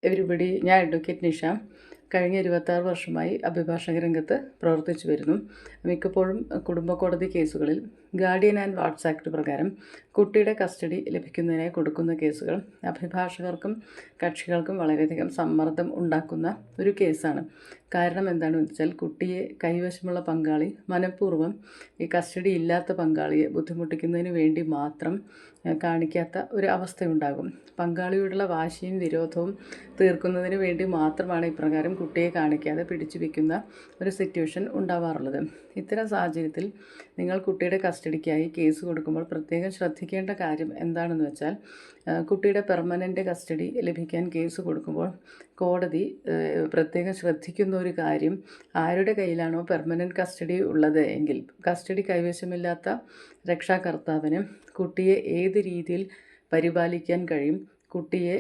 Everybody, ഞാൻ advocate Nisha. കഴിഞ്ഞ 26 വർഷമായി അഭിഭാഷക രംഗത്ത് പ്രവർത്തിച്ചു വരുന്നു. മിക്കപ്പോഴും കുടുംബ കോടതി കേസുകളിൽ ഗാർഡിയൻ ആൻഡ് വാർഡ്സ് ആക്ട് പ്രകാരം കുട്ടിയുടെ കസ്റ്റഡി ലഭിക്കുന്നതിനായി കൊടുക്കുന്ന കേസുകൾ അഭിഭാഷകർക്കും കക്ഷികൾക്കും വളരെയധികം സമ്മർദ്ദം ഉണ്ടാക്കുന്ന ഒരു കേസാണ്. കാരണം എന്താണെന്ന് വെച്ചാൽ, കുട്ടിയെ കൈവശമുള്ള പങ്കാളി മനഃപൂർവ്വം ഈ കസ്റ്റഡി ഇല്ലാത്ത പങ്കാളിയെ ബുദ്ധിമുട്ടിക്കുന്നതിന് വേണ്ടി മാത്രം കാണിക്കാത്ത ഒരു അവസ്ഥയുണ്ടാകും. പങ്കാളിയോടുള്ള വാശിയും വിരോധവും തീർക്കുന്നതിന് വേണ്ടി മാത്രമാണ് ഇപ്രകാരം കുട്ടിയെ കാണിക്കാതെ പിടിച്ചു വയ്ക്കുന്ന ഒരു സിറ്റുവേഷൻ ഉണ്ടാവാറുള്ളത്. ഇത്തരം സാഹചര്യത്തിൽ നിങ്ങൾ കുട്ടിയുടെ കസ്റ്റഡിക്കായി കേസ് കൊടുക്കുമ്പോൾ പ്രത്യേകം ശ്രദ്ധിക്കേണ്ട കാര്യം എന്താണെന്ന് വെച്ചാൽ, കുട്ടിയുടെ പെർമനൻ്റ് കസ്റ്റഡി ലഭിക്കാൻ കേസ് കൊടുക്കുമ്പോൾ കോടതി പ്രത്യേകം ശ്രദ്ധിക്കുന്ന ഒരു കാര്യം, ആരുടെ കയ്യിലാണോ പെർമനൻ്റ് കസ്റ്റഡി ഉള്ളത് എങ്കിൽ കസ്റ്റഡി കൈവശമില്ലാത്ത രക്ഷാകർത്താവിന് കുട്ടിയെ ഏത് രീതിയിൽ പരിപാലിക്കാൻ കഴിയും, കുട്ടിയെ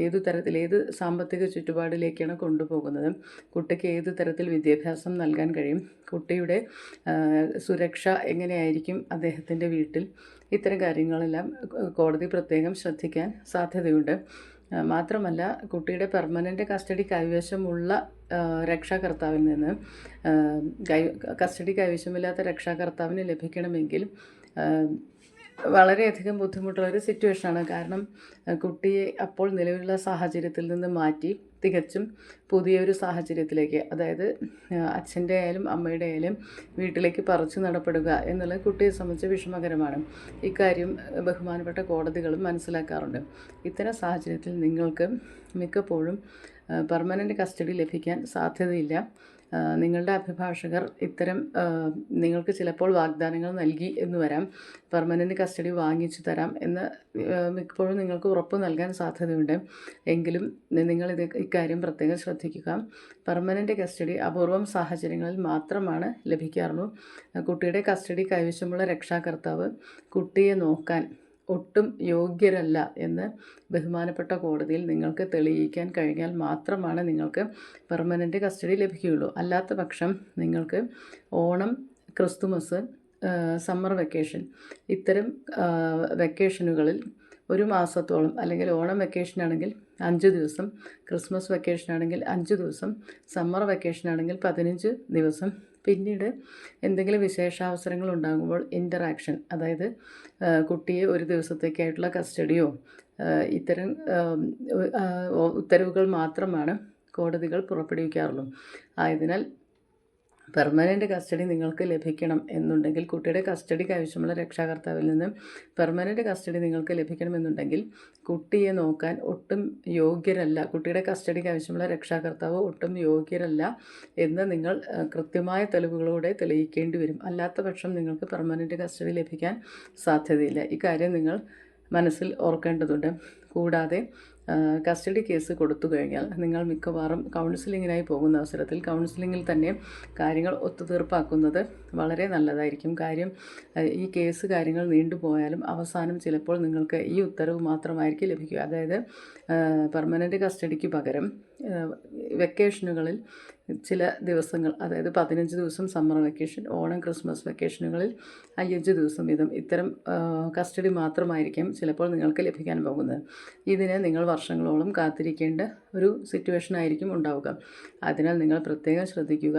ഏതു തരത്തിൽ ഏത് സാമ്പത്തിക ചുറ്റുപാടിലേക്കാണ് കൊണ്ടുപോകുന്നത്, കുട്ടിക്ക് ഏതു തരത്തിൽ വിദ്യാഭ്യാസം നൽകാൻ കഴിയും, കുട്ടിയുടെ സുരക്ഷ എങ്ങനെയായിരിക്കും അദ്ദേഹത്തിൻ്റെ വീട്ടിൽ, ഇത്തരം കാര്യങ്ങളെല്ലാം കോടതി പ്രത്യേകം ശ്രദ്ധിക്കാൻ സാധ്യതയുണ്ട്. മാത്രമല്ല, കുട്ടിയുടെ പെർമനൻ്റ് കസ്റ്റഡി കൈവശമുള്ള രക്ഷാകർത്താവിൽ നിന്ന് കസ്റ്റഡി കൈവശമില്ലാത്ത രക്ഷാകർത്താവിന് ലഭിക്കണമെങ്കിൽ വളരെയധികം ബുദ്ധിമുട്ടുള്ളൊരു സിറ്റുവേഷനാണ്. കാരണം കുട്ടിയെ അപ്പോൾ നിലവിലുള്ള സാഹചര്യത്തിൽ നിന്ന് മാറ്റി തികച്ചും പുതിയൊരു സാഹചര്യത്തിലേക്ക്, അതായത് അച്ഛൻ്റെ ആയാലും അമ്മയുടെ ആയാലും വീട്ടിലേക്ക് പറിച്ചു നടപ്പെടുക എന്നുള്ളത് കുട്ടിയെ സംബന്ധിച്ച് വിഷമകരമാണ്. ഇക്കാര്യം ബഹുമാനപ്പെട്ട കോടതികളും മനസ്സിലാക്കാറുണ്ട്. ഇത്തരം സാഹചര്യത്തിൽ നിങ്ങൾക്ക് മിക്കപ്പോഴും പെർമനൻ്റ് കസ്റ്റഡി ലഭിക്കാൻ സാധ്യതയില്ല. നിങ്ങളുടെ അഭിഭാഷകർ ഇത്തരം നിങ്ങൾക്ക് ചിലപ്പോൾ വാഗ്ദാനങ്ങൾ നൽകി എന്ന് വരാം, പെർമനൻ്റ് കസ്റ്റഡി വാങ്ങിച്ചു തരാം എന്ന് മിക്കപ്പോഴും നിങ്ങൾക്ക് ഉറപ്പ് നൽകാൻ സാധ്യതയുണ്ട്. എങ്കിലും നിങ്ങൾ ഇക്കാര്യം പ്രത്യേകം ശ്രദ്ധിക്കുക. പെർമനൻ്റ് കസ്റ്റഡി അപൂർവം സാഹചര്യങ്ങളിൽ മാത്രമാണ് ലഭിക്കാറുള്ളൂ. കുട്ടിയുടെ കസ്റ്റഡി കൈവശമുള്ള രക്ഷാകർത്താവ് കുട്ടിയെ നോക്കാൻ ഒട്ടും യോഗ്യരല്ല എന്ന് ബഹുമാനപ്പെട്ട കോടതിയിൽ നിങ്ങൾക്ക് തെളിയിക്കാൻ കഴിഞ്ഞാൽ മാത്രമാണ് നിങ്ങൾക്ക് പെർമനൻ്റ് കസ്റ്റഡി ലഭിക്കുകയുള്ളൂ. അല്ലാത്ത പക്ഷം നിങ്ങൾക്ക് ഓണം, ക്രിസ്തുമസ്, സമ്മർ വെക്കേഷൻ ഇത്തരം വെക്കേഷനുകളിൽ ഒരു മാസത്തോളം, അല്ലെങ്കിൽ ഓണം വെക്കേഷനാണെങ്കിൽ 5 ദിവസം, ക്രിസ്മസ് വെക്കേഷനാണെങ്കിൽ 5 ദിവസം, സമ്മർ വെക്കേഷനാണെങ്കിൽ 15 ദിവസം, പിന്നീട് എന്തെങ്കിലും വിശേഷാവസരങ്ങൾ ഉണ്ടാകുമ്പോൾ ഇൻ്ററാക്ഷൻ, അതായത് കുട്ടിയെ ഒരു ദിവസത്തേക്കായിട്ടുള്ള കസ്റ്റഡിയോ ഇത്തരം ഉത്തരവുകൾ മാത്രമാണ് കോടതികൾ പുറപ്പെടുവിക്കാറുള്ളൂ. ആയതിനാൽ പെർമനൻ്റ് കസ്റ്റഡി നിങ്ങൾക്ക് ലഭിക്കണം എന്നുണ്ടെങ്കിൽ, കുട്ടിയുടെ കസ്റ്റഡി കൈവശമുള്ള രക്ഷാകർത്താവിൽ നിന്ന് പെർമനൻ്റ് കസ്റ്റഡി നിങ്ങൾക്ക് ലഭിക്കണമെന്നുണ്ടെങ്കിൽ കുട്ടിയെ നോക്കാൻ ഒട്ടും യോഗ്യരല്ല, കുട്ടിയുടെ കസ്റ്റഡി കൈവശമുള്ള രക്ഷാകർത്താവ് ഒട്ടും യോഗ്യരല്ല എന്ന് നിങ്ങൾ കൃത്യമായ തെളിവുകളോടെ തെളിയിക്കേണ്ടി വരും. അല്ലാത്ത പക്ഷം നിങ്ങൾക്ക് പെർമനൻ്റ് കസ്റ്റഡി ലഭിക്കാൻ സാധ്യതയില്ല. ഇക്കാര്യം നിങ്ങൾ മനസ്സിൽ ഓർക്കേണ്ടതുണ്ട്. കൂടാതെ കസ്റ്റഡി കേസ് കൊടുത്തു കഴിഞ്ഞാൽ നിങ്ങൾ മിക്കവാറും കൗൺസിലിങ്ങിനായി പോകുന്ന അവസരത്തിൽ കൗൺസിലിങ്ങിൽ തന്നെ കാര്യങ്ങൾ ഒത്തുതീർപ്പാക്കുന്നത് വളരെ നല്ലതായിരിക്കും. കാര്യം ഈ കേസ് കാര്യങ്ങൾ നീണ്ടുപോയാലും അവസാനം ചിലപ്പോൾ നിങ്ങൾക്ക് ഈ ഉത്തരവ് മാത്രമായിരിക്കും ലഭിക്കുക. അതായത് പെർമനൻ്റ് കസ്റ്റഡിക്ക് പകരം വെക്കേഷനുകളിൽ ചില ദിവസങ്ങൾ, അതായത് 15 ദിവസം സമ്മർ വെക്കേഷൻ, ഓണം, ക്രിസ്മസ് വെക്കേഷനുകളിൽ 5 ദിവസം വീതം ഇത്തരം കസ്റ്റഡി മാത്രമായിരിക്കും ചിലപ്പോൾ നിങ്ങൾക്ക് ലഭിക്കാൻ പോകുന്നത്. ഇതിന് നിങ്ങൾ വർഷങ്ങളോളം കാത്തിരിക്കേണ്ട ഒരു സിറ്റുവേഷൻ ആയിരിക്കും ഉണ്ടാവുക. അതിനാൽ നിങ്ങൾ പ്രത്യേകം ശ്രദ്ധിക്കുക.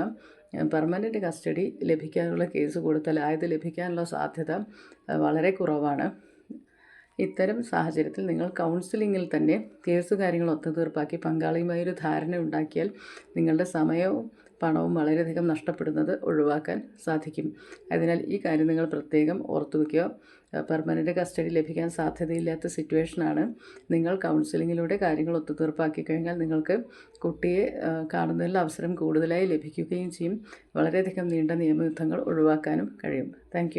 പെർമനൻ്റ് കസ്റ്റഡി ലഭിക്കാനുള്ള കേസ് കൊടുത്താൽ അത് ലഭിക്കാനുള്ള സാധ്യത വളരെ കുറവാണ്. ഇത്തരം സാഹചര്യത്തിൽ നിങ്ങൾ കൗൺസിലിങ്ങിൽ തന്നെ കേസ് കാര്യങ്ങൾ ഒത്തുതീർപ്പാക്കി പങ്കാളിയുമായി ഒരു ധാരണ ഉണ്ടാക്കിയാൽ നിങ്ങളുടെ സമയവും പണവും വളരെയധികം നഷ്ടപ്പെടുന്നത് ഒഴിവാക്കാൻ സാധിക്കും. അതിനാൽ ഈ കാര്യം നിങ്ങൾ പ്രത്യേകം ഓർത്തു വയ്ക്കുക. പെർമനൻ്റ് കസ്റ്റഡി ലഭിക്കാൻ സാധ്യതയില്ലാത്ത സിറ്റുവേഷനാണ്. നിങ്ങൾ കൗൺസിലിങ്ങിലൂടെ കാര്യങ്ങൾ ഒത്തുതീർപ്പാക്കി കഴിഞ്ഞാൽ നിങ്ങൾക്ക് കുട്ടിയെ കാണുന്നതിൽ അവസരം കൂടുതലായി ലഭിക്കുകയും ചെയ്യും. വളരെയധികം നീണ്ട നിയമയുദ്ധങ്ങൾ ഒഴിവാക്കാനും കഴിയും. താങ്ക്